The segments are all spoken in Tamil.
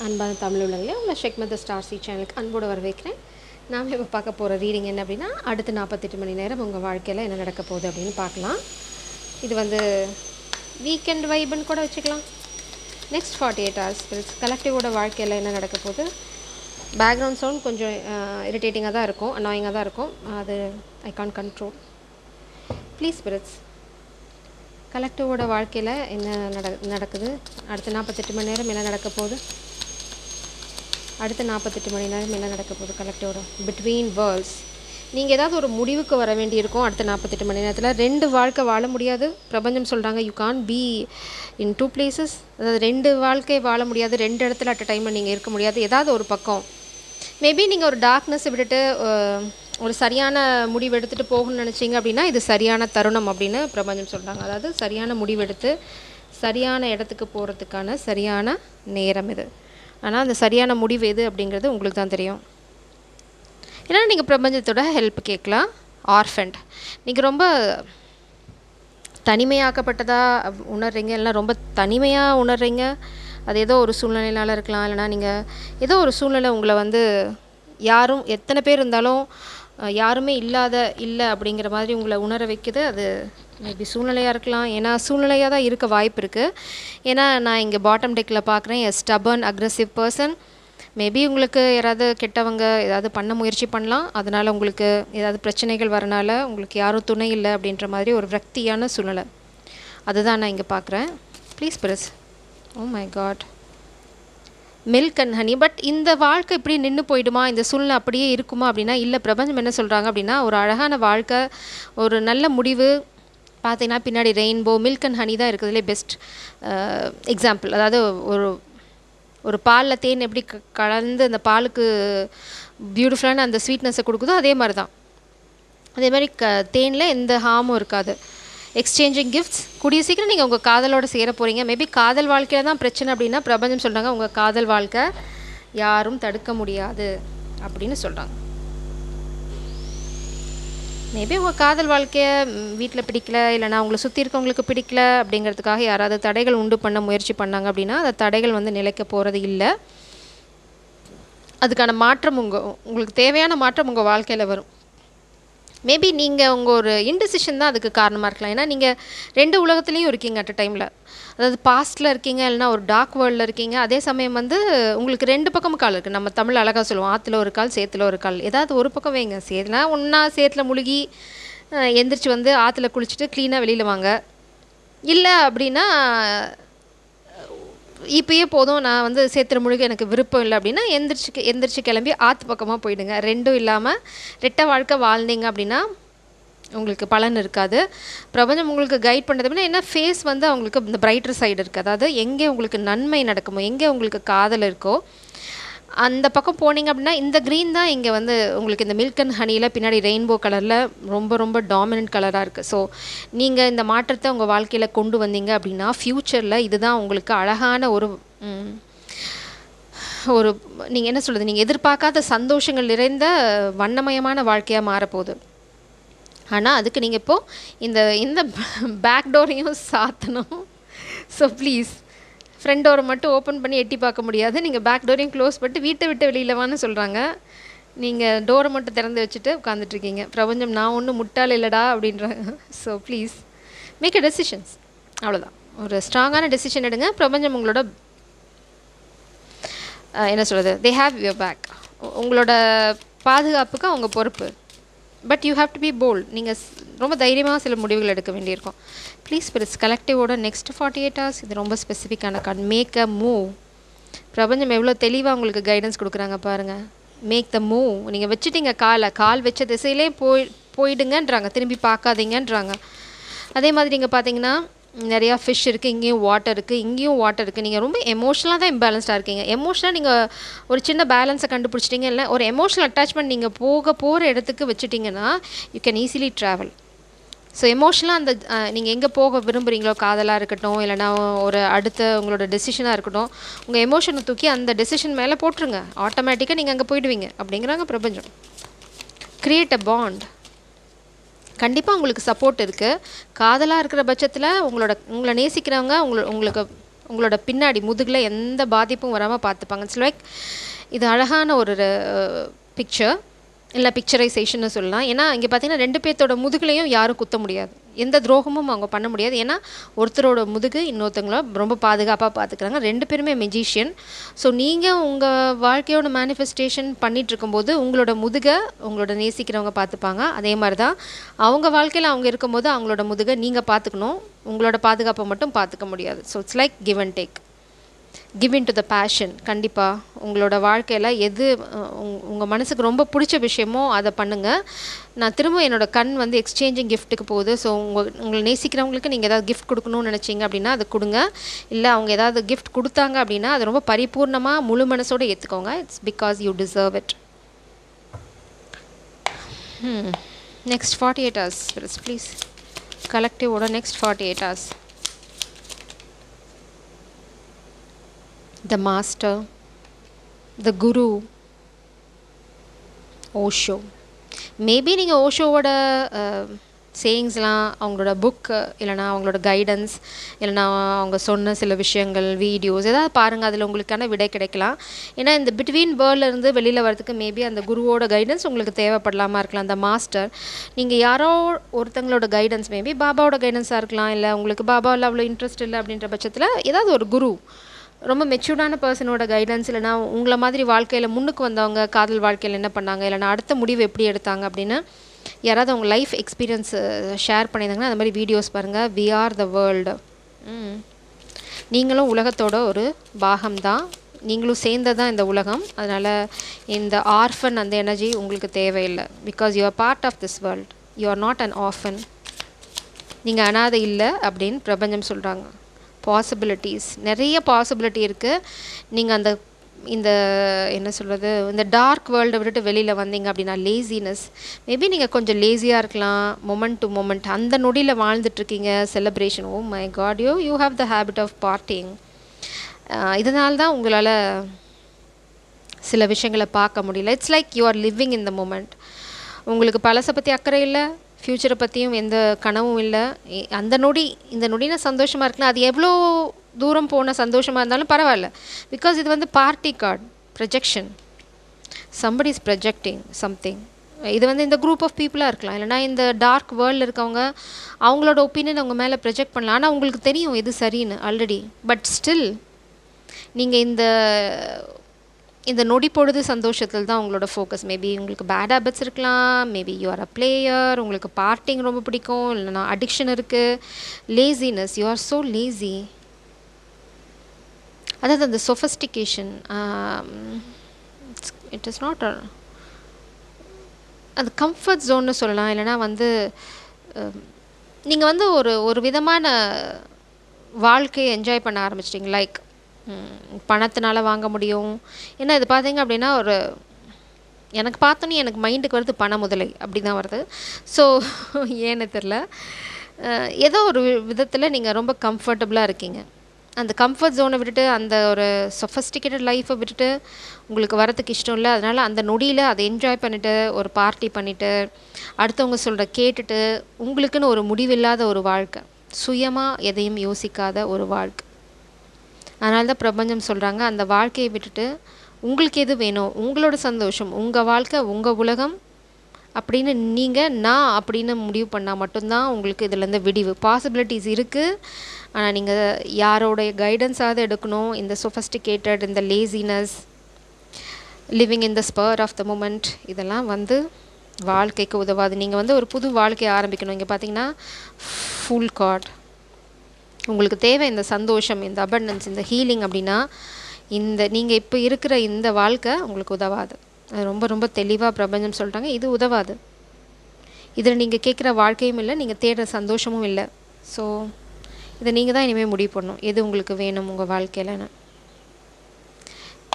அன்பான தமிழ் உள்ளங்களே, உங்களை ஷெக்மத் ஸ்டார் சி சேனலுக்கு அன்போடு வரவேற்கிறேன். நாம் இப்போ பார்க்க போகிற ரீடிங் என்ன அப்படின்னா, அடுத்த 48 மணி நேரம் உங்கள் வாழ்க்கையில் என்ன நடக்க போகுது அப்படின்னு பார்க்கலாம். இது வந்து வீக்கெண்ட் வைப்புன்னு கூட வச்சுக்கலாம். நெக்ஸ்ட் 48 ஹவர்ஸ் கலெக்டிவோட வாழ்க்கையில் என்ன நடக்க போகுது. பேக்ரவுண்ட் சவுண்ட் கொஞ்சம் இரிட்டேட்டிங்காக தான் இருக்கும், அனாயிங்காக தான் இருக்கும். அது ஐ கான் கண்ட்ரோல். ப்ளீஸ் ஸ்பிரிட்ஸ், கலெக்டிவோட வாழ்க்கையில் என்ன நடக்குது, அடுத்த 48 மணி நேரம் என்ன நடக்க போகுது, அடுத்த 48 மணி நேரம் என்ன நடக்க போகுது கலெக்டிவோட பிட்வீன் வேர்ல்ட்ஸ். நீங்கள் ஏதாவது ஒரு முடிவுக்கு வர வேண்டியிருக்கும். அடுத்த 48 மணி நேரத்தில் 2 வாழ்க்கை வாழ முடியாது. பிரபஞ்சம் சொல்கிறாங்க, you can't be in 2 places. அதாவது 2 வாழ்க்கை வாழ முடியாது, 2 இடத்துல அட் அ டைமில் நீங்கள் இருக்க முடியாது. ஏதாவது ஒரு பக்கம் மேபி நீங்கள் ஒரு டார்க்னஸ் விட்டுட்டு ஒரு சரியான முடிவு எடுத்துகிட்டு போகணும்னு நினச்சிங்க அப்படின்னா இது சரியான தருணம் அப்படின்னு பிரபஞ்சம் சொல்கிறாங்க. அதாவது சரியான முடிவெடுத்து சரியான இடத்துக்கு போகிறதுக்கான சரியான நேரம் இது. ஆனால் அந்த சரியான முடிவு எது அப்படிங்கிறது உங்களுக்கு தான் தெரியும். ஏன்னா நீங்கள் பிரபஞ்சத்தோட ஹெல்ப் கேட்கலாம். ஆர்ஃபண்ட், நீங்கள் ரொம்ப தனிமையாக்கப்பட்டதாக உணர்றீங்க, இல்லைனா ரொம்ப தனிமையாக உணர்றீங்க. அது ஏதோ ஒரு சூழ்நிலையினால் இருக்கலாம், இல்லைனா நீங்கள் ஏதோ ஒரு சூழ்நிலை உங்களை வந்து யாரும் எத்தனை பேர் இருந்தாலும் யாருமே இல்லை அப்படிங்கிற மாதிரி உங்களை உணர வைக்குது. அது மேபி சூழ்நிலையாக இருக்கலாம். ஏன்னா சூழ்நிலையாக தான் இருக்க வாய்ப்பு இருக்குது. ஏன்னா நான் இங்கே பாட்டம் டெக்கில் பார்க்குறேன் எ ஸ்டபர்ன் அக்ரெசிவ் பர்சன். மேபி உங்களுக்கு யாராவது கெட்டவங்க ஏதாவது பண்ண முயற்சி பண்ணலாம். அதனால் உங்களுக்கு ஏதாவது பிரச்சனைகள் வரனால உங்களுக்கு யாரும் துணை இல்லை அப்படின்ற மாதிரி ஒரு விரக்தியான சூழ்நிலை. அதுதான் நான் இங்கே பார்க்குறேன். Please press. Oh my god, milk and honey. But இந்த வாழ்க்கை இப்படி நின்று போயிடுமா, இந்த சூழ்நிலை அப்படியே இருக்குமா அப்படின்னா இல்லை. பிரபஞ்சம் என்ன சொல்கிறாங்க அப்படின்னா, ஒரு அழகான வாழ்க்கை, ஒரு நல்ல முடிவு. பார்த்தீங்கன்னா பின்னாடி ரெயின்போ, மில்க் அண்ட் ஹனி தான் இருக்கிறதுலே பெஸ்ட் எக்ஸாம்பிள். அதாவது ஒரு பாலில் தேன் எப்படி கலந்து அந்த பாலுக்கு பியூட்டிஃபுல்லான அந்த ஸ்வீட்னஸை கொடுக்குதோ அதே மாதிரி தான். அதே மாதிரி தேனில் எந்த ஹார்மும் இருக்காது. Exchanging gifts. கூடிய சீக்கிரம் நீங்கள் உங்கள் காதலோடு சேர போகிறீங்க. மேபி காதல் வாழ்க்கையில் தான் பிரச்சனை அப்படின்னா பிரபஞ்சம் சொல்கிறாங்க உங்கள் காதல் வாழ்க்கை யாரும் தடுக்க முடியாது அப்படின்னு சொல்கிறாங்க. மேபி உங்கள் காதல் வாழ்க்கையை வீட்டில் பிடிக்கல, இல்லைனா உங்களை சுற்றி இருக்கவங்களுக்கு பிடிக்கல அப்படிங்கிறதுக்காக யாராவது தடைகள் உண்டு பண்ண முயற்சி பண்ணாங்க அப்படின்னா அந்த தடைகள் வந்து நிலைக்க போகிறது இல்லை. அதுக்கான மாற்றம் உங்களுக்கு தேவையான மாற்றம் உங்கள் வாழ்க்கையில் வரும். மேபி நீங்கள் உங்கள் ஒரு இன்டிசிஷன் தான் அதுக்கு காரணமாக இருக்கலாம். ஏன்னா நீங்கள் 2 உலகத்துலேயும் இருக்கீங்க அட் அ டைமில். அதாவது பாஸ்ட்டில் இருக்கீங்க, இல்லைனா ஒரு டார்க் வேர்ல்டில் இருக்கீங்க. அதே சமயம் வந்து உங்களுக்கு 2 பக்கமும் கால் இருக்குது. நம்ம தமிழ் அழகாக சொல்லுவோம், ஆற்றுல ஒரு கால் சேத்துல ஒரு கால். ஏதாவது ஒரு பக்கம் வைங்க. சேத்துனா ஒன்றா சேத்துல முழுகி எந்திரிச்சு வந்து ஆற்றுல குளிச்சுட்டு க்ளீனாக வெளியில் வாங்க. இல்லை அப்படின்னா இப்போயே போதும், நான் வந்து சேத்துல முழுக எனக்கு விருப்பம் இல்லை அப்படின்னா எந்திரிச்சு கிளம்பி ஆற்று பக்கமாக போயிடுங்க. 2ம் இல்லாமல் ரெட்டை வாழ்க்கை வாழ்ந்தீங்க அப்படின்னா உங்களுக்கு பலன் இருக்காது. பிரபஞ்சம் உங்களுக்கு கைட் பண்ணுறது அப்படின்னா என்ன, ஃபேஸ் வந்து அவங்களுக்கு இந்த பிரைட்டர் சைடு இருக்குது. அதாவது எங்கே உங்களுக்கு நன்மை நடக்குமோ, எங்கே உங்களுக்கு காதல் இருக்கோ அந்த பக்கம் போனீங்க அப்படின்னா இந்த க்ரீன் தான் இங்கே வந்து உங்களுக்கு இந்த மில்க் அண்ட் ஹனியில் பின்னாடி ரெயின்போ கலரில் ரொம்ப ரொம்ப டாமினன்ட் கலராக இருக்குது. ஸோ நீங்கள் இந்த மாற்றத்தை உங்கள் வாழ்க்கையில் கொண்டு வந்தீங்க அப்படின்னா ஃப்யூச்சரில் இதுதான் உங்களுக்கு அழகான ஒரு நீங்கள் என்ன சொல்கிறது, நீங்கள் எதிர்பார்க்காத சந்தோஷங்கள் நிறைந்த வண்ணமயமான வாழ்க்கையாக மாறப்போகுது. ஆனால் அதுக்கு நீங்கள் இப்போது இந்த பேக் டோரையும் சாத்தணும். ஸோ ப்ளீஸ், ஃப்ரண்ட் டோரை மட்டும் ஓப்பன் பண்ணி எட்டி பார்க்க முடியாது. நீங்கள் பேக் டோரையும் க்ளோஸ் பண்ணிட்டு வீட்டை விட்டு வெளியிலவான்னு சொல்கிறாங்க. நீங்கள் டோரை மட்டும் திறந்து வச்சுட்டு உட்காந்துட்ருக்கீங்க. பிரபஞ்சம் நான் ஒன்றும் முட்டாள் இல்லைடா அப்படின்றாங்க. So please make a decisions. அவ்வளோதான், ஒரு ஸ்ட்ராங்கான டெசிஷன் எடுங்க. பிரபஞ்சம் உங்களோட என்ன சொல்கிறது, தே ஹேவ் யுவர் பேக். உங்களோட பாதுகாப்புக்கு அவங்க பொறுப்பு. But you have to be bold. நீங்கள் ரொம்ப தைரியமாக சில முடிவுகள் எடுக்க வேண்டியிருக்கும். ப்ளீஸ் ஸ்பிரிட்ஸ், கலெக்டிவோட நெக்ஸ்ட் 48 ஹவர்ஸ் இது ரொம்ப ஸ்பெசிஃபிக்கான கார்டு. Make a move. பிரபஞ்சம் எவ்வளோ தெளிவாக உங்களுக்கு கைடன்ஸ் கொடுக்குறாங்க பாருங்கள். Make the move. நீங்கள் வச்சுட்டீங்க கால் வச்ச திசையிலே போயிடுங்கன்றாங்க, திரும்பி பார்க்காதீங்கன்றாங்க. அதே மாதிரி நீங்கள் பார்த்தீங்கன்னா நிறையா ஃபிஷ் இருக்குது, இங்கேயும் வாட்டர் இருக்குது. நீங்கள் ரொம்ப எமோஷனலாக தான் இம்பேலன்ஸ்டாக இருக்கீங்க. எமோஷனாக நீங்கள் ஒரு சின்ன பேலன்ஸை கண்டுபிடிச்சிட்டிங்க, இல்லை ஒரு எமோஷனல் அட்டாச்மெண்ட் நீங்கள் போகிற இடத்துக்கு வச்சுட்டிங்கன்னா you can easily travel. So எமோஷனலாக அந்த நீங்கள் எங்கே போக விரும்புகிறீங்களோ, காதலாக இருக்கட்டும், இல்லைனா ஒரு அடுத்த உங்களோட டெசிஷனாக இருக்கட்டும், உங்கள் எமோஷனை தூக்கி அந்த டெசிஷன் மேலே போட்டுருங்க. ஆட்டோமேட்டிக்காக நீங்கள் அங்கே போயிடுவீங்க அப்படிங்கிறாங்க பிரபஞ்சம். Create a bond. கண்டிப்பாக உங்களுக்கு சப்போர்ட் இருக்குது. காதலாக இருக்கிற பட்சத்தில் உங்களை நேசிக்கிறவங்க உங்களுக்கு உங்களோட பின்னாடி முதுகில் எந்த பாதிப்பும் வராமல் பார்த்துப்பாங்க. இட்ஸ் லைக் இது அழகான ஒரு பிக்சர், இல்லை பிக்சரைசேஷன்னு சொல்லலாம். ஏன்னா இங்கே பார்த்தீங்கன்னா 2 பேர்த்தோட முதுகுலையும் யாரும் குத்த முடியாது, எந்த துரோகமும் அவங்க பண்ண முடியாது. ஏன்னா ஒருத்தரோட முதுகு இன்னொருத்தவங்கள ரொம்ப பாதுகாப்பாக பார்த்துக்கிறாங்க. 2 பேருமே மெஜிஷியன். ஸோ நீங்கள் உங்கள் வாழ்க்கையோட மேனிஃபெஸ்டேஷன் பண்ணிகிட்ருக்கும்போது உங்களோட முதுகை உங்களோட நேசிக்கிறவங்க பார்த்துப்பாங்க. அதே மாதிரி தான் அவங்க வாழ்க்கையில் அவங்க இருக்கும்போது அவங்களோட முதுகை நீங்கள் பார்த்துக்கணும், உங்களோட பாதுகாப்பை மட்டும் பார்த்துக்க முடியாது. So it's like give and take. Give in to the passion. கண்டிப்பாக உங்களோட வாழ்க்கையில் எது உங்கள் மனசுக்கு ரொம்ப பிடிச்ச விஷயமோ அதை பண்ணுங்கள். நான் திரும்ப என்னோடய கண் வந்து எக்ஸ்சேஞ்சிங் கிஃப்ட்டுக்கு போகுது. ஸோ உங்களை நேசிக்கிறவங்களுக்கு நீங்கள் ஏதாவது கிஃப்ட் கொடுக்கணும்னு நினச்சிங்க அப்படின்னா அது கொடுங்க. இல்லை அவங்க ஏதாவது கிஃப்ட் கொடுத்தாங்க அப்படின்னா அது ரொம்ப பரிபூர்ணமாக முழு மனசோடு ஏற்றுக்கோங்க. It's because you deserve it. Next 48 hours please. கலெக்டிவோட next 48 hours. The master, the guru, Osho. Maybe நீங்கள் ஓஷோவோட சேயிங்ஸ்லாம், அவங்களோட புக்கு, இல்லைனா அவங்களோட கைடன்ஸ், இல்லைனா அவங்க சொன்ன சில விஷயங்கள், வீடியோஸ் ஏதாவது பாருங்கள், அதில் உங்களுக்கான விடை கிடைக்கலாம். ஏன்னா இந்த பிட்வீன் வேர்ல்ட்லேருந்து வெளியில் வரதுக்கு மேபி அந்த குருவோட கைடன்ஸ் உங்களுக்கு தேவைப்படலாமா இருக்கலாம். அந்த மாஸ்டர் நீங்கள் யாரோ ஒருத்தங்களோட கைடன்ஸ், மேபி பாபாவோட கைடன்ஸாக இருக்கலாம். இல்லை உங்களுக்கு பாபாவில் அவ்வளோ இன்ட்ரெஸ்ட் இல்லை அப்படின்ற பட்சத்தில் ஏதாவது ஒரு குரு, ரொம்ப மெச்சூர்டான பர்சனோட கைடன்ஸ், இல்லைனா உங்களை மாதிரி வாழ்க்கையில் முன்னுக்கு வந்தவங்க காதல் வாழ்க்கையில் என்ன பண்ணாங்க, இல்லைனா அடுத்த முடிவு எப்படி எடுத்தாங்க அப்படின்னு யாராவது அவங்க லைஃப் எக்ஸ்பீரியன்ஸ் ஷேர் பண்ணியிருந்தாங்கன்னா அந்த மாதிரி வீடியோஸ் பாருங்கள். We are the world. நீங்களும் உலகத்தோட ஒரு பாகம்தான், நீங்களும் சேர்ந்தது தான் இந்த உலகம். அதனால் இந்த ஆர்ஃபன் அந்த எனர்ஜி உங்களுக்கு தேவையில்லை. Because you are part of this world, you are not an orphan. நீங்கள் அனாதை இல்லை அப்படின்னு பிரபஞ்சம் சொல்கிறாங்க. பாசிபிலிட்டிஸ், நிறைய பாசிபிலிட்டி இருக்குது. நீங்கள் அந்த இந்த என்ன சொல்கிறது, இந்த டார்க் வேர்ல்டை விட்டுட்டு வெளியில் வந்தீங்க அப்படின்னா லேசினஸ், மேபி நீங்கள் கொஞ்சம் லேசியாக இருக்கலாம். மொமெண்ட் டு மொமெண்ட் அந்த நொடியில் வாழ்ந்துட்டுருக்கீங்க. Celebration, oh my God, you have the habit of partying. இதனால தான் உங்களால் சில விஷயங்களை பார்க்க முடியல. It's like you are living in the moment. உங்களுக்கு பழசை பற்றி அக்கறை இல்லை, ஃப்யூச்சரை பற்றியும் எந்த கனவும் இல்லை. அந்த நொடி, இந்த நொடினா சந்தோஷமாக இருக்கலாம். அது எவ்வளோ தூரம் போன சந்தோஷமாக இருந்தாலும் பரவாயில்ல. பிகாஸ் இது வந்து party card, projection. Somebody is projecting something. இது வந்து இந்த குரூப் ஆஃப் பீப்புளாக இருக்கலாம், இல்லைனா இந்த டார்க் வேர்ல்டில் இருக்கவங்க அவங்களோட ஒப்பீனியன் அவங்க மேலே ப்ரொஜெக்ட் பண்ணலாம். ஆனால் உங்களுக்கு தெரியும் எது சரின்னு ஆல்ரெடி. பட் ஸ்டில் நீங்கள் இந்த நொடி பொழுது சந்தோஷத்தில் தான் உங்களோட ஃபோக்கஸ். மேபி உங்களுக்கு பேட் ஹேபிட்ஸ் இருக்கலாம், maybe you are a player, உங்களுக்கு பார்ட்டிங் ரொம்ப பிடிக்கும், இல்லைனா அடிக்ஷன் இருக்குது, laziness, you are so lazy. அதாவது அந்த சொஃபஸ்டிகேஷன், இட் இஸ் நாட் அது கம்ஃபர்ட் ஜோன்னு சொல்லலாம். இல்லைனா வந்து நீங்கள் வந்து ஒரு விதமான வாழ்க்கையை என்ஜாய் பண்ண ஆரம்பிச்சிட்டிங்க. லைக் பணத்தினால வாங்க முடியும். ஏன்னா இது பார்த்தீங்க அப்படின்னா எனக்கு பார்த்தோன்னே எனக்கு மைண்டுக்கு வருது பண முதலை அப்படி தான் வருது. ஸோ ஏன்னு தெரில, ஏதோ ஒரு விதத்தில் நீங்கள் ரொம்ப கம்ஃபர்டபுளாக இருக்கீங்க. அந்த கம்ஃபர்ட் ஜோனை விட்டுட்டு, அந்த ஒரு சொஃபஸ்டிகேட்டட் லைஃப்பை விட்டுட்டு உங்களுக்கு வரத்துக்கு இஷ்டம் இல்லை. அதனால் அந்த நொடியில் அதை என்ஜாய் பண்ணிவிட்டு, ஒரு பார்ட்டி பண்ணிவிட்டு, அடுத்தவங்க சொல்கிற கேட்டுட்டு, உங்களுக்குன்னு ஒரு முடிவில்லாத ஒரு வாழ்க்கை, சுயமாக எதையும் யோசிக்காத ஒரு வாழ்க்கை. அதனால தான் பிரபஞ்சம் சொல்கிறாங்க, அந்த வாழ்க்கையை விட்டுட்டு உங்களுக்கு எது வேணும், உங்களோட சந்தோஷம், உங்கள் வாழ்க்கை, உங்கள் உலகம் அப்படின்னு நீங்கள் நான் அப்படின்னு முடிவு பண்ணால் மட்டும்தான் உங்களுக்கு இதுலேருந்து விடிவு. பாசிபிலிட்டிஸ் இருக்குது. ஆனால் நீங்கள் யாரோடைய கைடன்ஸாவது எடுக்கணும். இந்த சொஃபஸ்டிகேட்டட், இந்த laziness, living in the spur of the moment, இதெல்லாம் வந்து வாழ்க்கைக்கு உதவாது. நீங்கள் வந்து ஒரு புது வாழ்க்கையை ஆரம்பிக்கணும். இங்கே பார்த்தீங்கன்னா ஃபுல் கார்ட். உங்களுக்கு தேவை இந்த சந்தோஷம், இந்த அபண்டன்ஸ், இந்த ஹீலிங் அப்படின்னா நீங்கள் இப்போ இருக்கிற இந்த வாழ்க்கை உங்களுக்கு உதவாது. அது ரொம்ப ரொம்ப தெளிவாக பிரபஞ்சம் சொல்லிட்டாங்க, இது உதவாது. இதில் நீங்கள் கேட்குற வாழ்க்கையும் இல்லை, நீங்கள் தேடுற சந்தோஷமும் இல்லை. ஸோ இதை நீங்கள் தான் இனிமேல் முடிவு பண்ணணும், எது உங்களுக்கு வேணும் உங்கள் வாழ்க்கையில்னு.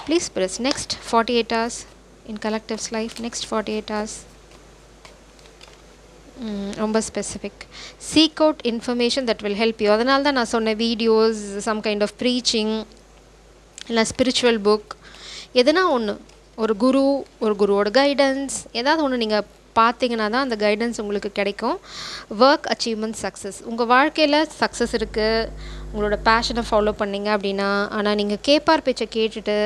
Please press next 48 hours in collective's life. Next 48 hours ரொம்ப specific. Seek out information that will help you. அதனால தான் நான் சொன்ன videos, some kind of preaching, இல்லை ஸ்பிரிச்சுவல் புக், எதுனா ஒன்று, ஒரு குருவோட கைடன்ஸ், ஏதாவது ஒன்று நீங்கள் பார்த்தீங்கன்னா தான் அந்த கைடன்ஸ் உங்களுக்கு கிடைக்கும். Work achievement success. உங்கள் வாழ்க்கையில் சக்ஸஸ் இருக்குது, உங்களோட பேஷனை ஃபாலோ பண்ணீங்க அப்படின்னா. ஆனால் நீங்கள் கேட்பார் பேச்சை கேட்டுட்டு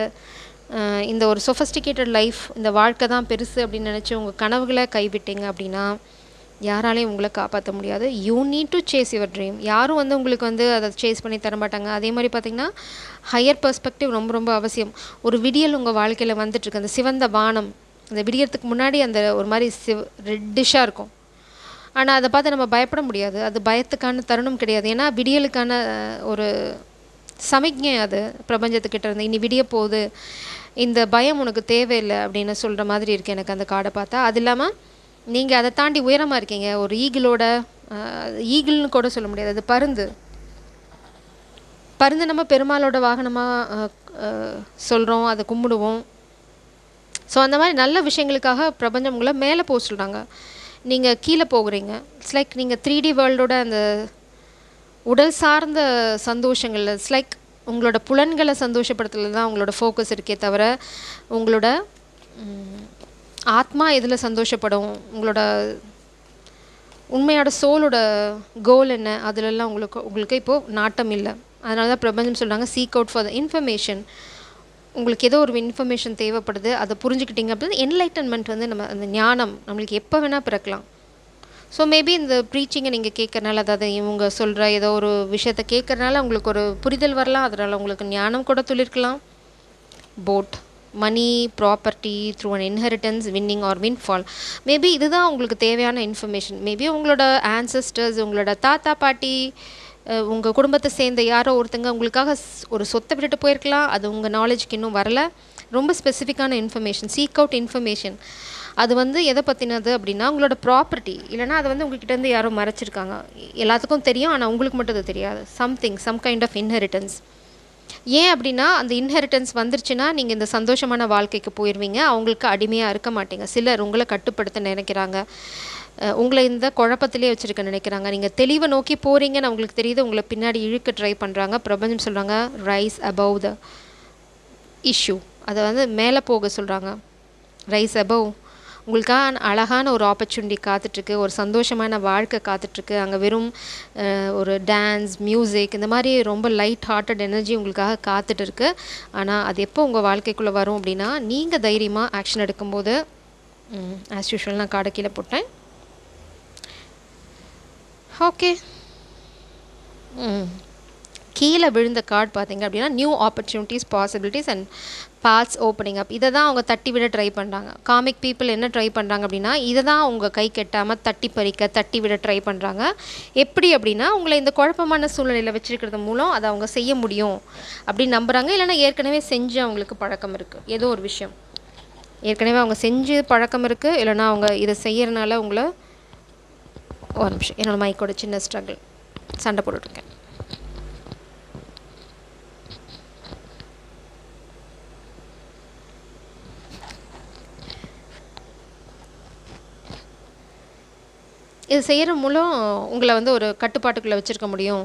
இந்த ஒரு சொஃபஸ்டிகேட்டட் லைஃப், இந்த வாழ்க்கை தான் பெருசு அப்படின்னு நினச்சி உங்கள் கனவுகளை கைவிட்டீங்க அப்படின்னா யாராலையும் உங்களை காப்பாற்ற முடியாது. You need to chase your dream. யாரும் வந்து உங்களுக்கு வந்து அதை சேஸ் பண்ணி தர மாட்டாங்க. அதே மாதிரி பார்த்திங்கன்னா ஹையர் பெர்ஸ்பெக்டிவ் ரொம்ப ரொம்ப அவசியம். ஒரு விடியல் உங்கள் வாழ்க்கையில் வந்துட்டுருக்கு, அந்த சிவந்த வானம், அந்த விடியறதுக்கு முன்னாடி அந்த ஒரு மாதிரி ரெட்டிஷாக இருக்கும். ஆனால் அதை பார்த்து நம்ம பயப்பட முடியாது, அது பயத்துக்கான தருணம் கிடையாது. ஏன்னா விடியலுக்கான ஒரு சமிக்ஞை அது பிரபஞ்சத்துக்கிட்ட இருந்து, இனி விடிய போகுது, இந்த பயம் உனக்கு தேவையில்லை அப்படின்னு சொல்கிற மாதிரி இருக்குது எனக்கு அந்த கார்டை பார்த்தா. அது இல்லாமல் நீங்கள் அதை தாண்டி உயரமாக இருக்கீங்க. ஒரு ஈகிளோட ஈகிள்னு கூட சொல்ல முடியாது, அது பருந்து. பருந்து நம்ம பெருமாளோட வாகனமாக சொல்கிறோம், அதை கும்பிடுவோம். ஸோ அந்த மாதிரி நல்ல விஷயங்களுக்காக பிரபஞ்சம் உங்களை மேலே போக சொல்கிறாங்க, நீங்கள் கீழே போகிறீங்க. இட்ஸ் லைக் நீங்கள் 3D வேர்ல்டோட அந்த உடல் சார்ந்த சந்தோஷங்கள், இட்ஸ் லைக் உங்களோட புலன்களை சந்தோஷப்படுத்துறது தான் உங்களோட ஃபோக்கஸ் இருக்கே தவிர உங்களோட ஆத்மா எதில் சந்தோஷப்படும், உங்களோட உண்மையோட சோலோட கோல் என்ன, அதிலெல்லாம் உங்களுக்கு இப்போது நாட்டம் இல்லை. அதனால தான் பிரபஞ்சம் சொல்கிறாங்க seek out for the information. உங்களுக்கு ஏதோ ஒரு இன்ஃபர்மேஷன் தேவைப்படுது, அதை புரிஞ்சுக்கிட்டீங்க அப்படின்னா என்லைட்டன்மெண்ட் வந்து நம்ம அந்த ஞானம் நம்மளுக்கு எப்போ வேணால் பிறக்கலாம். ஸோ மேபி இந்த ப்ரீச்சிங்கை நீங்கள் கேட்குறனால, அதாவது இவங்க சொல்கிற ஏதோ ஒரு விஷயத்தை கேட்குறனால உங்களுக்கு ஒரு புரிதல் வரலாம், அதனால் உங்களுக்கு ஞானம் கூட துளிர்க்கலாம். Bought money, property, through an inheritance, winning or windfall. Maybe இதுதான் உங்களுக்கு தேவையான இன்ஃபர்மேஷன். மேபி உங்களோட ஆன்சஸ்டர்ஸ், உங்களோட தாத்தா பாட்டி, உங்கள் குடும்பத்தை சேர்ந்த யாரோ ஒருத்தங்க உங்களுக்காக ஒரு சொத்தை விட்டுட்டு போயிருக்கலாம், அது உங்கள் நாலேஜுக்கு இன்னும் வரலை. ரொம்ப ஸ்பெசிஃபிக்கான இன்ஃபர்மேஷன், சீக் அவுட் இன்ஃபர்மேஷன். அது வந்து எதை பற்றினது அப்படின்னா உங்களோட ப்ராப்பர்ட்டி, இல்லைனா அதை வந்து உங்கள்கிட்டருந்து யாரோ மறைச்சிருக்காங்க. எல்லாத்துக்கும் தெரியும், ஆனால் உங்களுக்கு மட்டும் அது தெரியாது. Some kind of inheritance. ஏன் அப்படின்னா அந்த இன்ஹெரிட்டன்ஸ் வந்துருச்சுன்னா நீங்கள் இந்த சந்தோஷமான வாழ்க்கைக்கு போயிடுவீங்க, அவங்களுக்கு அடிமையாக இருக்க மாட்டீங்க. சிலர் உங்களை கட்டுப்படுத்த நினைக்கிறாங்க, உங்களை இந்த குழப்பத்திலே வச்சுருக்க நினைக்கிறாங்க. நீங்கள் தெளிவை நோக்கி போகிறீங்கன்னு அவங்களுக்கு தெரியுது, உங்களை பின்னாடி இழுக்க ட்ரை பண்ணுறாங்க. பிரபஞ்சம் சொல்கிறாங்க ரைஸ் அபவ் த இஷ்யூ, அதை வந்து மேலே போக சொல்கிறாங்க. Rise above. உங்களுக்காக அழகான ஒரு ஆப்பர்ச்சுனிட்டி காத்துட்ருக்கு, ஒரு சந்தோஷமான வாழ்க்கை காத்துட்ருக்கு. அங்கே வெறும் ஒரு டான்ஸ், மியூசிக், இந்த மாதிரி ரொம்ப லைட் ஹார்ட்டட் எனர்ஜி உங்களுக்காக காத்துட்டு இருக்கு. ஆனால் அது எப்போ உங்கள் வாழ்க்கைக்குள்ளே வரும் அப்படின்னா நீங்கள் தைரியமாக ஆக்ஷன் எடுக்கும்போது. ஆஸ் யூஷுவல் நான் காடை கீழே போட்டேன். ஓகே, கீழே விழுந்த கார்டு பார்த்தீங்க அப்படின்னா new opportunities, possibilities and paths opening up. இதை தான் அவங்க தட்டி விட ட்ரை பண்ணுறாங்க. காமிக் பீப்புள் என்ன ட்ரை பண்ணுறாங்க அப்படின்னா இதை தான் உங்கள் கை கெட்டாமல் தட்டி பறிக்க, தட்டி விட ட்ரை பண்ணுறாங்க. எப்படி அப்படின்னா உங்களை இந்த குழப்பமான சூழ்நிலையில் வச்சுருக்கிறது மூலம் அதை அவங்க செய்ய முடியும் அப்படின்னு நம்புகிறாங்க. இல்லைனா ஏற்கனவே செஞ்சு அவங்களுக்கு பழக்கம் இருக்குது, ஏதோ ஒரு விஷயம் ஏற்கனவே அவங்க செஞ்சு பழக்கம் இருக்குது. இல்லைனா அவங்க இதை செய்யறதுனால உங்களை ஒரு நிமிஷம், என்னோடய மைக்கோட சின்ன ஸ்ட்ரகிள், சண்டை போட்டுட்ருக்கேன். இது செய்கிற மூலம் உங்களை வந்து ஒரு கட்டுப்பாட்டுக்குள்ளே வச்சுருக்க முடியும்.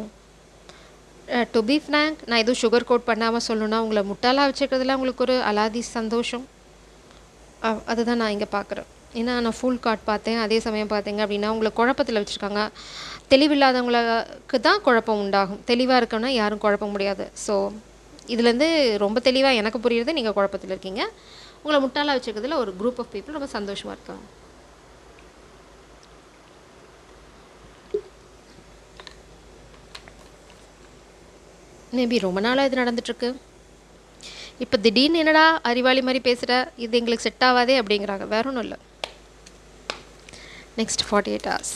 டு பி ஃப்ராங்க், நான் எதுவும் சுகர் கோட் பண்ணாமல் சொல்லணுன்னா உங்களை முட்டாளாக வச்சுருக்கிறதுல உங்களுக்கு ஒரு அலாதி சந்தோஷம். அதுதான் நான் இங்கே பார்க்குறேன். ஏன்னா நான் ஃபுல் கார்ட் பார்த்தேன். அதே சமயம் பார்த்தீங்க அப்படின்னா உங்களை குழப்பத்தில் வச்சுருக்காங்க. தெளிவில்லாதவங்களுக்கு தான் குழப்பம் உண்டாகும், தெளிவாக இருக்கணும்னா யாரும் குழப்ப முடியாது. ஸோ இதுலேருந்து ரொம்ப தெளிவாக எனக்கு புரியுறது, நீங்கள் குழப்பத்தில் இருக்கீங்க. உங்களை முட்டாளாக வச்சுருக்கிறதுல ஒரு குரூப் ஆஃப் பீப்புள் ரொம்ப சந்தோஷமாக இருக்காங்க. மேபி ரொம்ப நாளாக இது நடந்துட்டுருக்கு. இப்போ திடீர்னு என்னடா அறிவாளி மாதிரி பேசுகிற, இது எங்களுக்கு செட் ஆகாதே அப்படிங்கிறாங்க. வேற ஒன்றும் இல்லை. Next 48 hours.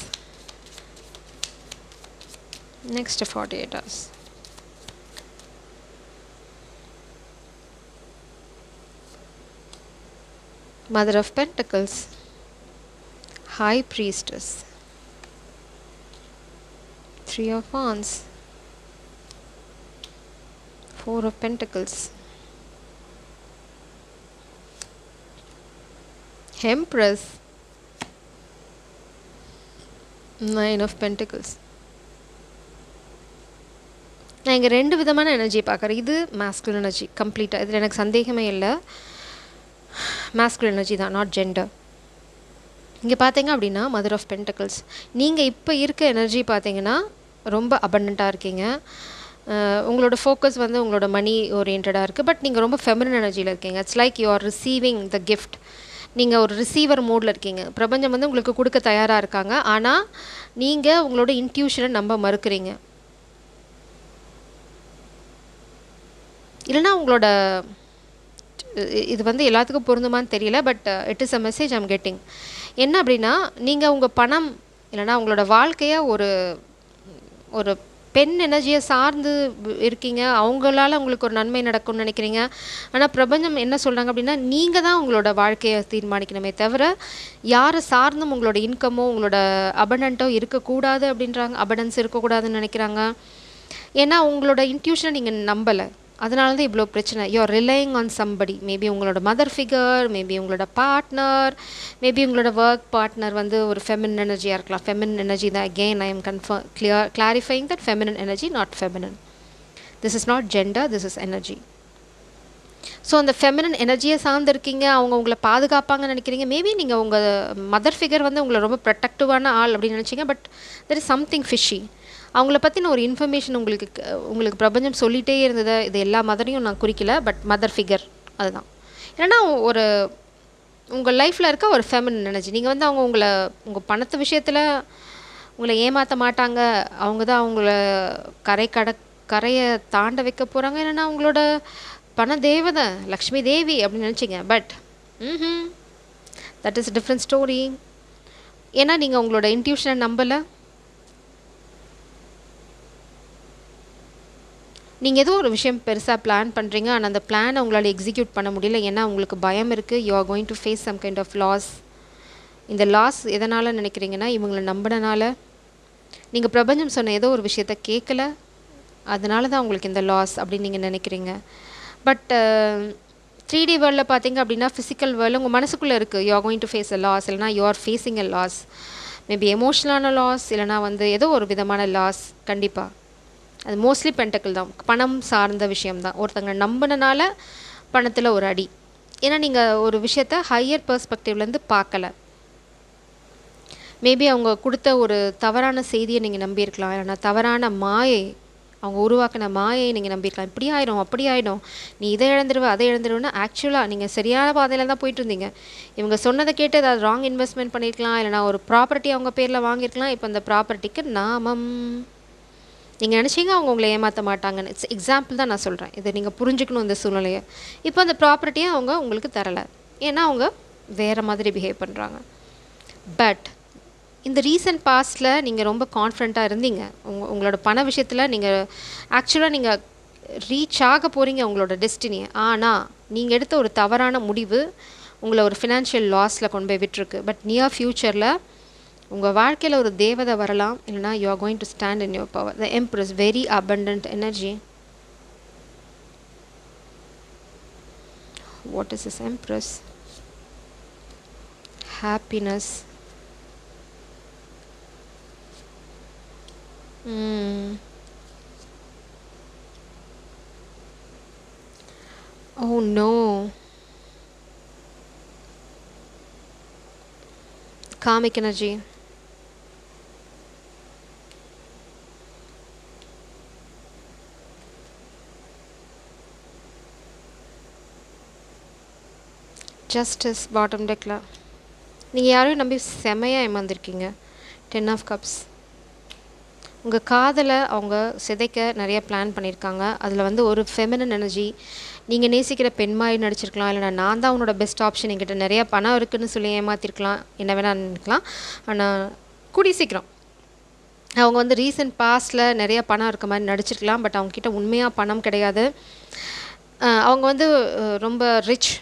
Next 48 hours. Mother of Pentacles, High Priestess, 3 of Wands, 4 of Pentacles, Empress, 9 of Pentacles. நான் இங்கே 2 விதமான எனர்ஜி பார்க்குறேன். இது மாஸ்குலின் எனர்ஜி கம்ப்ளீட்டாக, இதில் எனக்கு சந்தேகமே இல்லை. மாஸ்குலின் எனர்ஜி தான், நாட் ஜெண்டர். இங்கே பார்த்தீங்க அப்படின்னா மதர் ஆஃப் பென்டக்கிள்ஸ். நீங்கள் இப்போ இருக்க எனர்ஜி பார்த்தீங்கன்னா ரொம்ப அபண்டண்ட்டாக இருக்கீங்க. உங்களோட ஃபோக்கஸ் வந்து உங்களோட மணி ஓரியன்டாக இருக்குது. பட் நீங்கள் ரொம்ப ஃபெமினன் எனர்ஜியில் இருக்கீங்க. It's like you R receiving the gift. நீங்கள் ஒரு ரிசீவர் மோடில் இருக்கீங்க. பிரபஞ்சம் வந்து உங்களுக்கு கொடுக்க தயாராக இருக்காங்க. ஆனால் நீங்கள் உங்களோட இன்ட்யூஷனை நம்ப மறுக்கிறீங்க. இல்லைனா உங்களோட இது வந்து எல்லாத்துக்கும் பொருந்துமான்னு தெரியல. But it is a message I'm getting. என்ன அப்படின்னா, நீங்கள் உங்கள் பணம் இல்லைனா உங்களோட வாழ்க்கையை ஒரு ஒரு பெண் எனர்ஜியை சார்ந்து இருக்கீங்க. அவங்களால உங்களுக்கு ஒரு நன்மை நடக்கும்னு நினைக்கிறீங்க. ஆனால் பிரபஞ்சம் என்ன சொல்கிறாங்க அப்படின்னா, நீங்கள் தான் உங்களோட வாழ்க்கையை தீர்மானிக்கணுமே தவிர யாரை சார்ந்தும் உங்களோட இன்கமோ உங்களோட அபண்டன்ட்டோ இருக்கக்கூடாது அப்படின்றாங்க. அபண்டன்ஸ் இருக்கக்கூடாதுன்னு நினைக்கிறாங்க. ஏன்னா உங்களோட இன்ட்யூஷனை நீங்கள் நம்பலை. அதனால தான் இவ்வளோ பிரச்சனை. You are relying on somebody. Maybe உங்களோட மதர் ஃபிகர், மேபி உங்களோட பார்ட்னர், மேபி உங்களோட ஒர்க் பார்ட்னர் வந்து ஒரு ஃபெமினன் எனர்ஜியாக இருக்கலாம். ஃபெமினன் எனர்ஜி தான். Again I am clarifying that feminine energy, not feminine. This is not gender, this is energy. So அந்த ஃபெமினன் எனர்ஜியை சார்ந்து இருக்கீங்க. அவங்க உங்களை பாதுகாப்பாங்கன்னு நினைக்கிறீங்க. மேபி நீங்கள் உங்கள் மதர் ஃபிகர் வந்து உங்களை ரொம்ப ப்ரொடெக்டிவான ஆள் அப்படின்னு நினச்சிங்க. But there is something fishy. அவங்கள பற்றின ஒரு இன்ஃபர்மேஷன் உங்களுக்கு பிரபஞ்சம் சொல்லிகிட்டே இருந்தது. இது எல்லா மதரையும் நான் குறிக்கல. பட் மதர் ஃபிகர் அதுதான். ஏன்னா ஒரு உங்கள் லைஃப்பில் இருக்க ஒரு ஃபெமினன் எனர்ஜி. நீங்கள் வந்து உங்கள் பணத்து விஷயத்தில் உங்களை ஏமாற்ற மாட்டாங்க. அவங்க தான் அவங்கள கரையை தாண்ட வைக்க போகிறாங்க. இல்லைன்னா அவங்களோட பண தேவதை லக்ஷ்மி தேவி அப்படின்னு நினச்சிங்க. But that is different story. ஏன்னா நீங்கள் உங்களோட இன்ட்யூஷனை நம்பலை. நீங்கள் ஏதோ ஒரு விஷயம் பெருசாக பிளான் பண்ணுறீங்க. ஆனால் அந்த பிளானை உங்களால் எக்ஸிக்யூட் பண்ண முடியல. ஏன்னா உங்களுக்கு பயம் இருக்குது. You are going to face some kind of loss. இந்த லாஸ் எதனால் நினைக்கிறீங்கன்னா, இவங்களை நம்பினால. நீங்கள் பிரபஞ்சம் சொன்ன ஏதோ ஒரு விஷயத்த கேட்கல. அதனால தான் உங்களுக்கு இந்த லாஸ் அப்படின்னு நீங்கள் நினைக்கிறீங்க. பட் 3D வேர்ல்டில் பார்த்தீங்க அப்படின்னா, ஃபிசிக்கல் வேர்ல்டு உங்கள் மனசுக்குள்ளே இருக்குது. You are going to face a loss. இல்லைனா you are facing a loss. Maybe எமோஷ்னலான லாஸ், இல்லைனா வந்து ஏதோ ஒரு விதமான லாஸ். கண்டிப்பாக அது மோஸ்ட்லி பென்டக்கிள் தான். பணம் சார்ந்த விஷயம்தான். ஒருத்தங்க நம்பினால பணத்தில் ஒரு அடி. ஏன்னா நீங்கள் ஒரு விஷயத்த ஹையர் பெர்ஸ்பெக்டிவ்லேருந்து பார்க்கல. மேபி அவங்க கொடுத்த ஒரு தவறான செய்தியை நீங்கள் நம்பியிருக்கலாம். இல்லைனா தவறான மாயை, அவங்க உருவாக்கின மாயை நீங்கள் நம்பியிருக்கலாம். இப்படி ஆயிடும், அப்படி ஆகிடும், நீ இதை இழந்துருவ அதை இழந்துருவேன்னா ஆக்சுவலாக நீங்கள் சரியான பாதையில் தான் போயிட்டு இருந்தீங்க. இவங்க சொன்னதை கேட்டு ஏதாவது ராங் இன்வெஸ்ட்மெண்ட் பண்ணியிருக்கலாம். இல்லைனா ஒரு ப்ராப்பர்ட்டி அவங்க பேரில் வாங்கியிருக்கலாம். இப்போ அந்த ப்ராப்பர்ட்டிக்கு நாமம் நீங்கள் நினச்சிங்க அவங்க உங்களை ஏமாற்ற மாட்டாங்கன்னு. இட்ஸ் எக்ஸாம்பிள் தான் நான் சொல்கிறேன். இதை நீங்கள் புரிஞ்சுக்கணும் இந்த சூழ்நிலையை. இப்போ அந்த ப்ராப்பர்ட்டியை அவங்க உங்களுக்கு தரலை. ஏன்னா அவங்க வேறு மாதிரி பிஹேவ் பண்ணுறாங்க. பட் இந்த ரீசன்ட் பாஸ்டில் நீங்கள் ரொம்ப கான்ஃபிடண்ட்டாக இருந்தீங்க. உங்களோட பண விஷயத்தில் நீங்கள் ஆக்சுவலாக நீங்கள் ரீச் ஆக போகிறீங்க உங்களோட டெஸ்டினியை. ஆனால் நீங்கள் எடுத்த ஒரு தவறான முடிவு உங்களை ஒரு ஃபினான்ஷியல் லாஸில் கொண்டு போய் விட்டுருக்கு. பட் நியர் ஃப்யூச்சரில் உங்கள் வாழ்க்கையில் ஒரு தேவதை வரலாம். இல்லைனா you are going to stand in your power. The empress, very abundant energy. What is this empress? Happiness. Oh no. Karmic energy. Justice bottom டெக்கில். நீங்கள் யாரையும் நம்பி செமையாக ஏமாந்துருக்கீங்க. 10 of cups. உங்கள் காதலை அவங்க சிதைக்க நிறைய பிளான் பண்ணியிருக்காங்க. அதில் வந்து ஒரு ஃபெமினன் எனர்ஜி. நீங்கள் நேசிக்கிற பெண் மாதிரி நடிச்சிருக்கலாம். இல்லைனா நான் தான் உன்னோட பெஸ்ட் ஆப்ஷன், என்கிட்ட நிறையா பணம் இருக்குதுன்னு சொல்லி ஏமாற்றிருக்கலாம். என்ன வேணால் நினைக்கலாம். ஆனால் கூடி சீக்கிரம் அவங்க வந்து ரீசன்ட் பாஸ்டில் நிறைய பணம் இருக்க மாதிரி நடிச்சிருக்கலாம். பட் அவங்கக்கிட்ட உண்மையாக பணம் கிடையாது. அவங்க வந்து ரொம்ப ரிச்,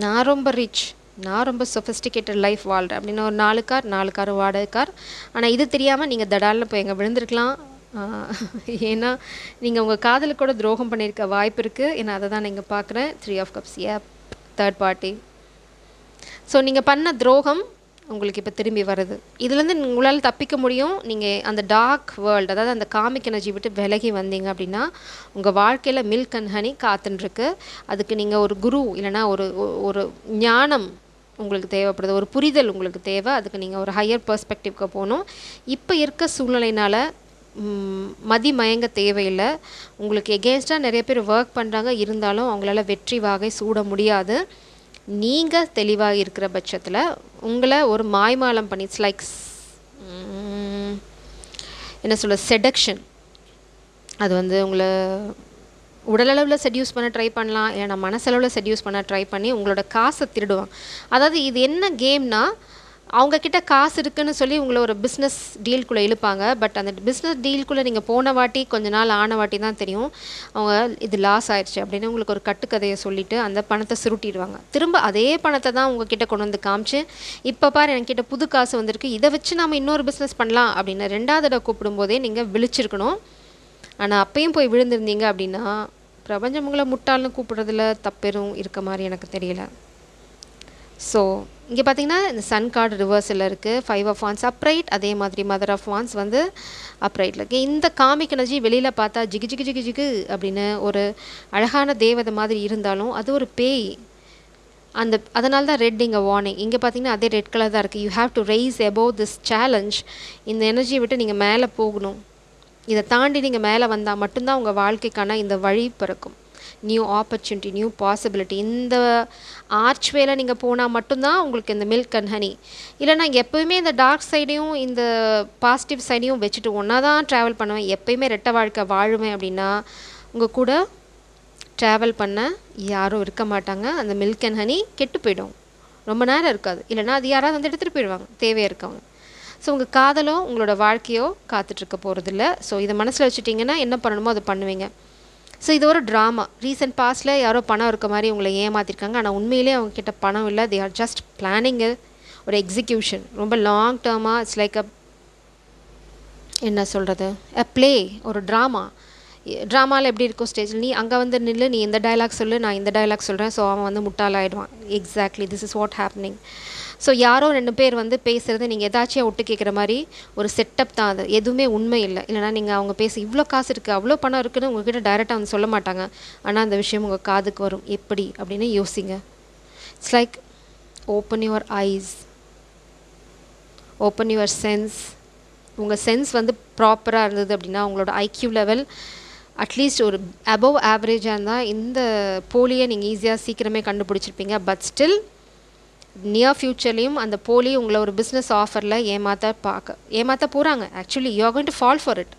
நான் ரொம்ப ரிச், நான் ரொம்ப சொஃபிஸ்டிகேட்டட் லைஃப் வாழ்கிறேன் அப்படின்னு ஒரு 4 கார் வாடகை கார். ஆனால் இது தெரியாமல் நீங்கள் தடாலில் போய் எங்கே விழுந்திருக்கலாம். ஏன்னா நீங்கள் உங்கள் காதலுக்கு கூட துரோகம் பண்ணியிருக்க வாய்ப்பு இருக்குது. ஏன்னா அதை தான் நீங்கள் பார்க்குறேன். 3 of cups. Third party. So நீங்கள் பண்ண துரோகம் உங்களுக்கு இப்போ திரும்பி வருது. இதுலேருந்து உங்களால் தப்பிக்க முடியும். நீங்கள் அந்த டார்க் வேர்ல்டு, அதாவது அந்த காமிக் எனர்ஜி விட்டு விலகி வந்தீங்க அப்படின்னா உங்கள் வாழ்க்கையில் மில்க் அண்ட் ஹனி காத்துன்ருக்கு. அதுக்கு நீங்கள் ஒரு குரு இல்லைனா ஒரு ஞானம் உங்களுக்கு தேவைப்படுது, ஒரு புரிதல் உங்களுக்கு தேவை. அதுக்கு நீங்கள் ஒரு ஹையர் பெர்ஸ்பெக்டிவ்க்கு போகணும். இப்போ இருக்க சூழ்நிலையினால் மயங்க தேவையில்லை. உங்களுக்கு எகெயின்ஸ்டாக நிறைய பேர் ஒர்க் பண்ணுறாங்க, இருந்தாலும் அவங்களால வெற்றி வாகை சூட முடியாது. நீங்கள் தெளிவாக இருக்கிற பட்சத்தில் உங்களை ஒரு மாய்மாலம் பண்ணி, இட்ஸ் லைக் என்ன சொல்ல, செடக்ஷன். அது வந்து உங்களை உடலளவில் செட்யூஸ் பண்ண ட்ரை பண்ணலாம், இல்லைனா மனசளவில் செட்யூஸ் பண்ண ட்ரை பண்ணி உங்களோட காசை திருடுவாங்க. அதாவது இது என்ன கேம்னா, அவங்கக்கிட்ட காசு இருக்குதுன்னு சொல்லி உங்களை ஒரு பிஸ்னஸ் டீல்குள்ளே இழுப்பாங்க. பட் அந்த பிஸ்னஸ் டீல்குள்ளே நீங்கள் போன வாட்டி கொஞ்ச நாள் ஆன வாட்டி தான் தெரியும் அவங்க இது லாஸ் ஆயிடுச்சு அப்படின்னு உங்களுக்கு ஒரு கட்டுக்கதையை சொல்லிவிட்டு அந்த பணத்தை சுருட்டிடுவாங்க. திரும்ப அதே பணத்தை தான் உங்ககிட்ட கொண்டு வந்து காமிச்சு, இப்போ பாரு என்கிட்ட புது காசு வந்திருக்கு, இதை வச்சு நம்ம இன்னொரு பிஸ்னஸ் பண்ணலாம் அப்படின்னு 2வது தடவை கூப்பிடும்போதே நீங்கள் விழிச்சிருக்கணும். ஆனால் அப்பையும் போய் விழுந்திருந்தீங்க அப்படின்னா பிரபஞ்சம் உங்களை முட்டாள்னு கூப்பிட்றதுல தப்பெரும் இருக்க மாதிரி எனக்கு தெரியல. ஸோ இங்கே பார்த்தீங்கன்னா இந்த சன் கார்டு ரிவர்ஸில் இருக்குது, 5 ஆஃப் வான்ஸ் அப்ரைட், அதே மாதிரி மதர் ஆஃப் வான்ஸ் வந்து அப்ரைட்டில் இருக்குது. இந்த காமிக் எனர்ஜி வெளியில் பார்த்தா ஜிகு ஜிகு ஜிகு ஜிகு அப்படின்னு ஒரு அழகான தேவதை மாதிரி இருந்தாலும் அது ஒரு பேய். அதனால தான் ரெட் இங்கே வார்னிங். இங்கே பார்த்தீங்கன்னா அதே ரெட் கலர் தான் இருக்குது. You have to rice above this challenge. இந்த எனர்ஜியை விட்டு நீங்கள் மேலே போகணும். இதை தாண்டி நீங்கள் மேலே வந்தால் மட்டும்தான் உங்கள் வாழ்க்கைக்கான இந்த வழி பிறக்கும். New opportunity, new possibility. இந்த ஆர்ச்வேல நீங்கள் போனால் மட்டும்தான் உங்களுக்கு இந்த மில்க் அண்ட் ஹனி. இல்லைனா எப்போயுமே இந்த டார்க் சைடையும் இந்த பாசிட்டிவ் சைடையும் வச்சுட்டு ஒன்றா தான் ட்ராவல் பண்ணுவேன், எப்போயுமே ரெட்டை வாழ்க்கை வாழுவேன் அப்படின்னா உங்கள் கூட ட்ராவல் பண்ண யாரும் இருக்க மாட்டாங்க. அந்த மில்க் அண்ட் ஹனி கெட்டு போயிடும், ரொம்ப நேரம் இருக்காது. இல்லைனா அது யாராவது வந்து எடுத்துகிட்டு போயிடுவாங்க தேவையாக இருக்கவங்க. ஸோ உங்கள் காதலோ உங்களோட வாழ்க்கையோ காத்துட்ருக்க போகிறதில்ல. ஸோ இதை மனசில் வச்சுட்டிங்கன்னா என்ன பண்ணணுமோ அதை பண்ணுவீங்க. ஸோ இது ஒரு ட்ராமா. ரீசெண்ட் பாஸ்ட்டில் யாரோ பணம் இருக்க மாதிரி உங்களை ஏமாற்றிருக்காங்க, ஆனால் உண்மையிலே அவங்கக்கிட்ட பணம் இல்லை. தே ஆர் ஜஸ்ட் பிளானிங்கு, ஒரு எக்ஸிக்யூஷன், ரொம்ப லாங் டேர்மாக. இட்ஸ் லைக் என்ன சொல்கிறது, ப்ளே, ஒரு ட்ராமா. ட்ராமாவில் எப்படி இருக்கும் ஸ்டேஜில், நீ அங்கே வந்து நில்லு, நீ இந்த டைலாக் சொல்லு, நான் இந்த டைலாக் சொல்கிறேன், ஸோ அவன் வந்து முட்டாளாயிடுவான். Exactly this is what happening. So யாரோ 2 பேர் வந்து பேசுகிறது நீங்கள் எதாச்சும் ஒட்டு கேட்குற மாதிரி ஒரு செட்டப் தான் அது, எதுவுமே உண்மை இல்லை. இல்லைனா நீங்கள் அவங்க பேசி இவ்வளோ காசு இருக்குது அவ்வளோ பணம் இருக்குதுன்னு உங்கள்கிட்ட டைரெக்டாக வந்து சொல்ல மாட்டாங்க. ஆனால் அந்த விஷயம் உங்கள் காதுக்கு வரும். எப்படி அப்படின்னு யோசிங்க. It's like open your eyes, open your sense. உங்கள் சென்ஸ் வந்து ப்ராப்பராக இருந்தது அப்படின்னா உங்களோட ஐக்யூ லெவல் அட்லீஸ்ட் ஒரு அபவ் ஆவரேஜாக இருந்தால் இந்த போலியை நீங்கள் ஈஸியாக சீக்கிரமே கண்டுபிடிச்சிருப்பீங்க. பட் ஸ்டில் நியர் ஃப்யூச்சர்லேயும் அந்த போலி உங்களை ஒரு பிஸ்னஸ் ஆஃபரில் ஏமாற்ற போகிறாங்க. Actually you are going to fall for it.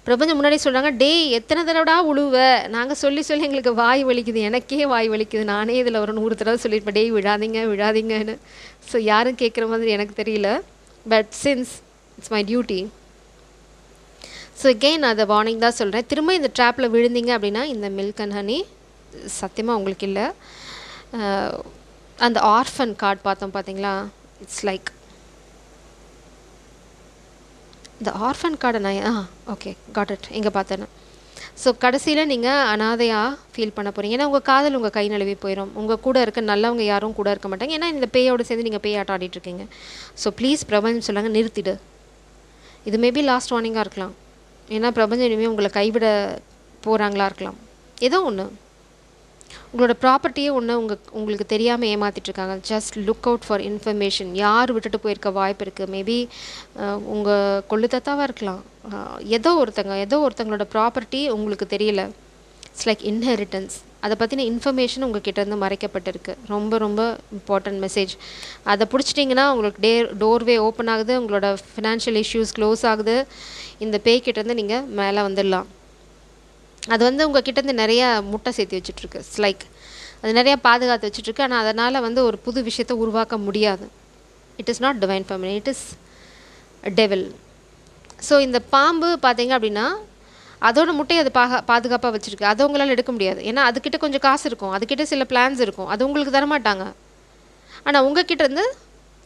பிரபஞ்சம் முன்னாடி சொல்கிறாங்க, டே எத்தனை தடவைடா உழுவ, நாங்கள் சொல்லி சொல்லி எங்களுக்கு வாய் வலிக்குது, எனக்கே வாய் வலிக்குது, நானே இதில் ஒரு 100 தடவை சொல்லியிருப்பேன், டே விழாதீங்க விழாதீங்கன்னு. ஸோ யாரும் கேட்குற மாதிரி எனக்கு தெரியல. But since it's my duty, so again அதை வார்னிங் தான் சொல்கிறேன். திரும்ப இந்த ட்ராப்பில் விழுந்தீங்க அப்படின்னா இந்த மில்க் அண்ட் ஹனி சத்தியமாக உங்களுக்கு இல்லை. அந்த ஆர்ஃபன் கார்டு பார்த்தோம் பார்த்தீங்களா, இட்ஸ் லைக் இந்த ஆர்ஃபன் கார்டை நான் ஓகே காட் இட் இங்கே பார்த்தேன்னு. ஸோ கடைசியில் நீங்கள் அனாதையாக ஃபீல் பண்ண போகிறீங்க. ஏன்னா உங்கள் காதல் உங்கள் கை நழுவி போயிடும். உங்கள் கூட இருக்க நல்லவங்க யாரும் கூட இருக்க மாட்டாங்க. ஏன்னா இந்த பேயோடு சேர்ந்து நீங்கள் பேய் ஆட்டம் ஆடிட்டுருக்கீங்க. ஸோ ப்ளீஸ் பிரபஞ்சம் சொல்லாங்க, நிறுத்திடு. இது மேபி லாஸ்ட் வார்னிங்காக இருக்கலாம். ஏன்னா பிரபஞ்சம் இனிமேல் உங்களை கைவிட போகிறாங்களா இருக்கலாம். ஏதோ ஒன்று உங்களோட ப்ராப்பர்ட்டியே ஒன்று உங்களுக்கு தெரியாமல் ஏமாற்றிட்டுருக்காங்க. Just look out for information. யார் விட்டுட்டு போயிருக்க வாய்ப்பு இருக்குது. மேபி உங்கள் கொள்ளுத்தாத்தாவாக இருக்கலாம். ஏதோ ஒருத்தங்களோட ப்ராப்பர்ட்டி உங்களுக்கு தெரியல. It's like inheritance. அதை பற்றின இன்ஃபர்மேஷன் உங்கள் கிட்டேருந்து மறைக்கப்பட்டிருக்கு. ரொம்ப ரொம்ப இம்பார்ட்டன்ட் மெசேஜ். அதை பிடிச்சிட்டிங்கன்னா உங்களுக்கு டோர்வே ஓப்பன் ஆகுது, உங்களோட ஃபினான்ஷியல் இஷ்யூஸ் க்ளோஸ் ஆகுது. இந்த பேய்கிட்டேருந்து நீங்கள் மேலே வந்துடலாம். அது வந்து உங்கள் கிட்டேருந்து நிறையா முட்டை சேர்த்து வச்சுட்ருக்கு. இட்ஸ் லைக் அது நிறையா பாதுகாத்து வச்சுட்ருக்கு. ஆனால் அதனால் வந்து ஒரு புது விஷயத்தை உருவாக்க முடியாது. It is not divine feminine, it is devil. So இந்த பாம்பு பார்த்தீங்க அப்படின்னா அதோட முட்டையை அது பாதுகாப்பாக வச்சுருக்கு. அதை உங்களால் எடுக்க முடியாது. ஏன்னா அதுக்கிட்ட கொஞ்சம் காசு இருக்கும், அதுக்கிட்ட சில பிளான்ஸ் இருக்கும், அது உங்களுக்கு தரமாட்டாங்க. ஆனால் உங்கள் கிட்டேருந்து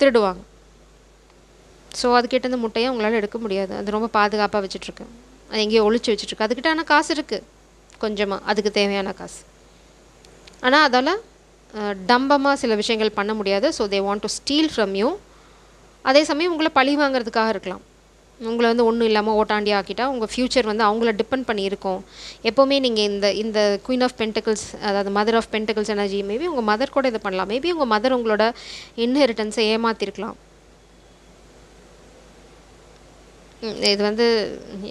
திருடுவாங்க. ஸோ அதுக்கிட்டேருந்து முட்டையை உங்களால் எடுக்க முடியாது. அது ரொம்ப பாதுகாப்பாக வச்சுட்ருக்கு. அது எங்கேயோ ஒழிச்சு வச்சுட்ருக்கு. அதுக்கிட்ட ஆனால் காசு இருக்குது கொஞ்சமாக, அதுக்கு தேவையான காசு. ஆனால் அதால் டம்பமாக சில விஷயங்கள் பண்ண முடியாது. So they want to steel from you. அதே சமயம் உங்களை பழி வாங்கிறதுக்காக இருக்கலாம். உங்களை வந்து ஒன்றும் இல்லாமல் ஓட்டாண்டி ஆக்கிட்டா உங்கள் ஃப்யூச்சர் வந்து அவங்கள டிபெண்ட் பண்ணி இருக்கும். எப்போவுமே நீங்கள் இந்த இந்த குயின் ஆஃப் பென்டக்கிள்ஸ், அதாவது mother of pentacles energy, maybe உங்கள் மதர் கூட இது பண்ணலாம். மேபி உங்கள் மதர் உங்களோட இன்ஹெரிட்டன்ஸை ஏமாற்றிருக்கலாம். இது வந்து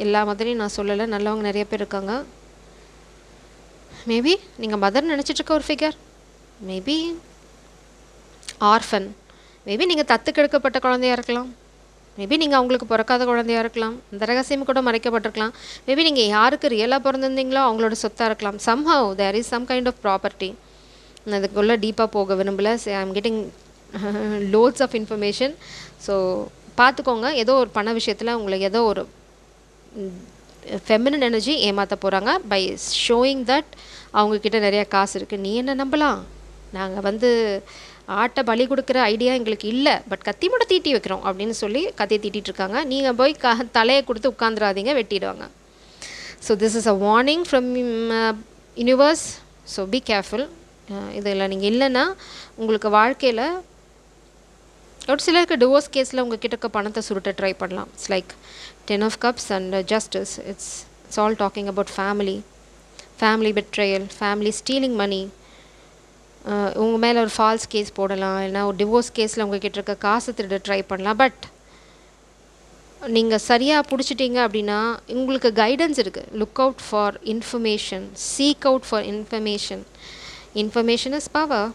எல்லா மதரையும் நான் சொல்லலை, நல்லவங்க நிறைய பேர் இருக்காங்க. மேபி நீங்கள் மதர் நினச்சிட்ருக்க ஒரு ஃபிகர், மேபி ஆர்ஃபன், மேபி நீங்கள் தத்துக்கெடுக்கப்பட்ட குழந்தையாக இருக்கலாம், மேபி நீங்கள் அவங்களுக்கு பிறக்காத குழந்தையாக இருக்கலாம், அந்த ரகசியம் கூட மறைக்கப்பட்டிருக்கலாம். மேபி நீங்கள் யாருக்கு ரியலாக பிறந்திருந்தீங்களோ அவங்களோட சொத்தாக இருக்கலாம். Somehow there is some kind of property. நான் இதுக்குள்ளே டீப்பாக போக விரும்பலை. I am getting lots of information. So பார்த்துக்கோங்க, ஏதோ ஒரு பண விஷயத்தில் உங்களை ஏதோ ஒரு ஃபெமினின் எனர்ஜி ஏமாற்ற போகிறாங்க பை ஷோயிங் தட் அவங்கக்கிட்ட நிறையா காசு இருக்குது. நீ என்ன நம்பலாம், நாங்கள் வந்து ஆட்டை பலி கொடுக்குற ஐடியா எங்களுக்கு இல்லை, பட் கத்தி மட்டும் தீட்டி வைக்கிறோம் அப்படின்னு சொல்லி கத்தியை தீட்டிகிட்ருக்காங்க. நீங்கள் போய் தலையை கொடுத்து உட்காந்துராதீங்க, வெட்டிடுவாங்க. So this is a warning from universe. So be careful. இதில் நீங்கள் இல்லைன்னா உங்களுக்கு வாழ்க்கையில் ஒரு சிலருக்கு டிவோர்ஸ் கேஸில் உங்கள் கிட்ட இருக்க பணத்தை சுருட்ட ட்ரை பண்ணலாம். It's like 10 of cups and justice. It's all talking about family betrayal, family stealing money. உங்கள் மேலே ஒரு ஃபால்ஸ் கேஸ் போடலாம், இல்லைனா ஒரு டிவோர்ஸ் கேஸில் உங்கள் கிட்ட இருக்க காசு திருட ட்ரை பண்ணலாம். பட் நீங்கள் சரியாக பிடிச்சிட்டிங்க அப்படின்னா உங்களுக்கு கைடன்ஸ் இருக்குது. Look out for information, seek out for information. Information is power.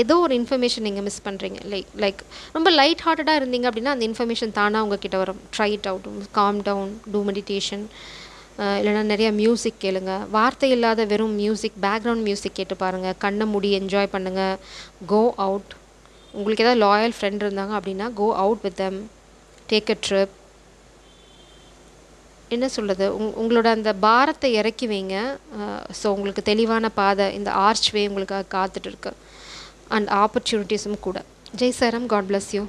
ஏதோ ஒரு இன்ஃபர்மேஷன் நீங்கள் மிஸ் பண்ணுறீங்க, லைக் ரொம்ப லைட் ஹார்ட்டடாக இருந்தீங்க அப்படின்னா அந்த இன்ஃபர்மேஷன் தானாக உங்ககிட்ட வரும். Try it out, calm down, do meditation, இல்லைனா நிறையா மியூசிக் கேளுங்க. வார்த்தை இல்லாத வெறும் மியூசிக், பேக்ரவுண்ட் மியூசிக் கேட்டு பாருங்கள். கண்ணை மூடி என்ஜாய் பண்ணுங்கள். Go out. உங்களுக்கு ஏதாவது லாயல் ஃப்ரெண்ட் இருந்தாங்க அப்படின்னா go out with them, take a trip. என்ன சொல்கிறது, உங்களோட அந்த பாரத்தை இறக்கி வைங்க. ஸோ உங்களுக்கு தெளிவான பாதை, இந்த ஆர்ச்வே உங்களுக்காக காத்துட்டு இருக்கு, அண்ட் ஆப்பர்ச்சுனிட்டிஸும் கூட. ஜெய் சாரம், காட் பிளஸ் யூ.